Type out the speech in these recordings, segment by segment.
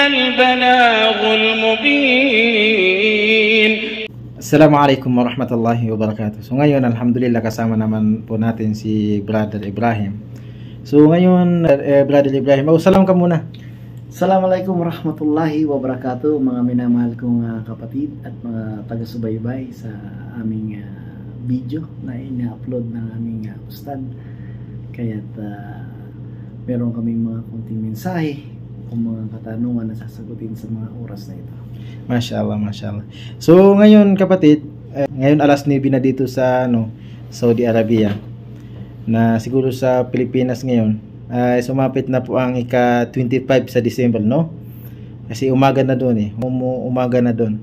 البلاغ المبين. Assalamualaikum warahmatullahi wabarakatuh. So ngayon, alhamdulillah, kasama naman po natin si Brother Ibrahim. So ngayon, Brother Ibrahim, salam ka muna. Assalamualaikum warahmatullahi wabarakatuh, mga minamahal kong kapatid at mga taga-subaybay sa aming video na ina-upload ng aming ustad. Kaya't meron kaming mga konting mensahe o mga katanungan na sasagutin sa mga oras na ito. Masya Allah, Masya Allah. So ngayon kapatid, ngayon alas 9 na dito sa Saudi Arabia, na siguro sa Pilipinas ngayon ay sumapit na po ang ika-25 sa December, no? Kasi umaga na doon umaga na doon.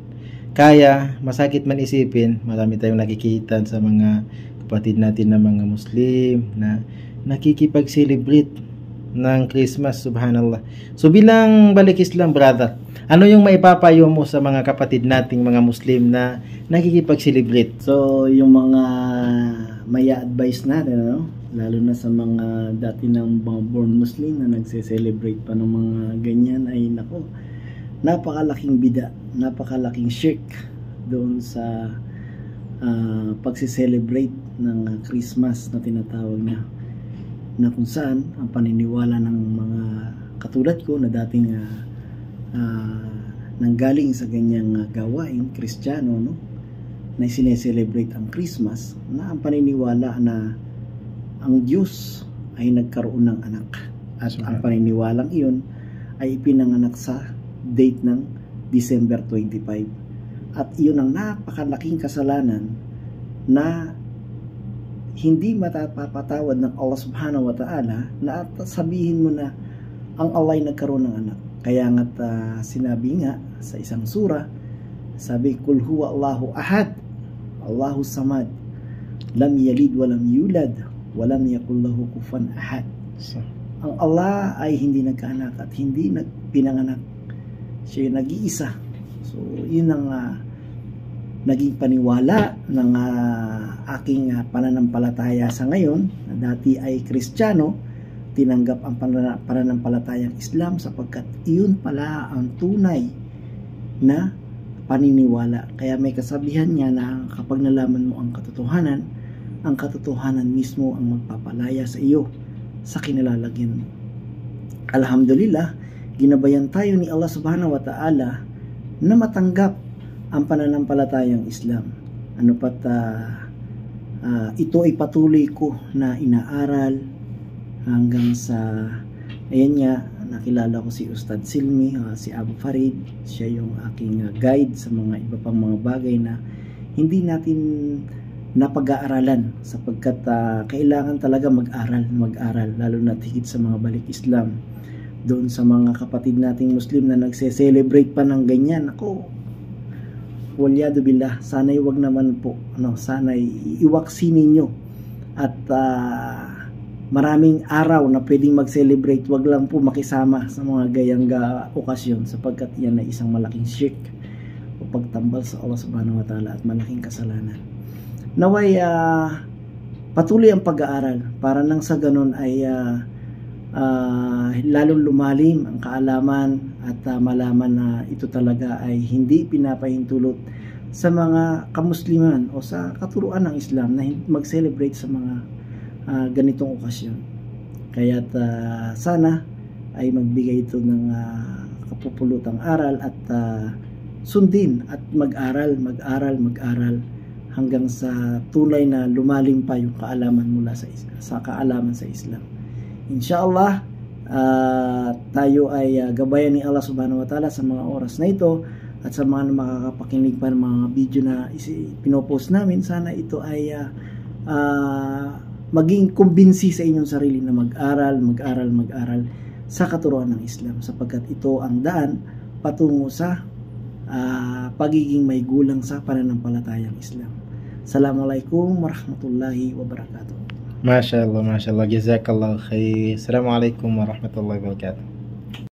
Kaya masakit man isipin, marami tayong nakikita sa mga kapatid natin na mga Muslim na nakikipag-celebrate ng Christmas, subhanallah. So bilang balik Islam, brother, ano yung maipapayo mo sa mga kapatid nating mga Muslim na nakikipag-celebrate? So yung mga maya advice natin, lalo na sa mga dati ng mga born Muslim na nagse-celebrate pa ng mga ganyan, ay nako, napakalaking bida, napakalaking shirk doon sa pagse-celebrate ng Christmas na tinatawag na kung saan ang paniniwala ng mga katulad ko na dating nanggaling sa ganyang gawain Kristiyano, na sineselebrate ang Christmas, na ang paniniwala na ang Diyos ay nagkaroon ng anak, at ang paniniwalang iyon ay ipinanganak sa date ng December 25, at iyon ang napakalaking kasalanan na hindi mapapatawad ng Allah subhanahu wa ta'ala, na sabihin mo na ang Allah ay nagkaroon ng anak. Kaya nga't sinabi nga sa isang sura, sabi, Kul huwa Allahu ahad, Allahu samad, lam yalid walam yulad, walam yakul lahu kufuwan ahad. Ang Allah ay hindi nagkaanak at hindi pinanganak. Siya yung nag-iisa. So yun ang naging paniwala ng aking pananampalataya sa ngayon, na dati ay Kristiyano, tinanggap ang pananampalatayang Islam sapagkat iyon pala ang tunay na paniniwala. Kaya may kasabihan niya na kapag nalaman mo ang katotohanan mismo ang magpapalaya sa iyo sa kinalalagyan mo. Alhamdulillah, ginabayan tayo ni Allah subhanahu wa ta'ala na matanggap ang pananampalatayang Islam. Ano pat ito ay patuloy ko na inaaral hanggang sa ayan nga, nakilala ko si Ustad Silmi, si Abu Farid. Siya yung aking guide sa mga iba pang mga bagay na hindi natin napag-aaralan, sapagkat kailangan talaga mag-aral, lalo na higit sa mga balik Islam. Doon sa mga kapatid nating Muslim na nagse-celebrate pa ng ganyan, ako, walyadu billah, sana'y wag naman po, sana'y iwaksi ninyo. At maraming araw na pwedeng mag-celebrate, wag lang po makisama sa mga gayang okasyon, sapagkat yan ay isang malaking shirk o pagtambal sa Allah subhanahu wa ta'ala at malaking kasalanan. Naway patuloy ang pag-aaral para nang sa ganun ay lalong lumalim ang kaalaman at malaman na ito talaga ay hindi pinapahintulot sa mga kamusliman o sa katuruan ng Islam na mag-celebrate sa mga ganitong okasyon. Kaya't sana ay magbigay ito ng kapupulutang aral at sundin at mag-aral hanggang sa tunay na lumalim pa yung kaalaman mula sa kaalaman sa Islam. Inshallah, tayo ay gabayan ni Allah subhanahu wa ta'ala sa mga oras na ito, at sa mga makakapakinig pa ng mga video na pinopost namin. Sana ito ay maging kumbinsi sa inyong sarili na mag-aral sa katuruan ng Islam, sapagkat ito ang daan patungo sa pagiging may gulang sa pananampalatayang Islam. Assalamualaikum warahmatullahi wabarakatuh. Masya Allah, Masya Allah, jazakallah khair. Assalamualaikum warahmatullahi wabarakatuh.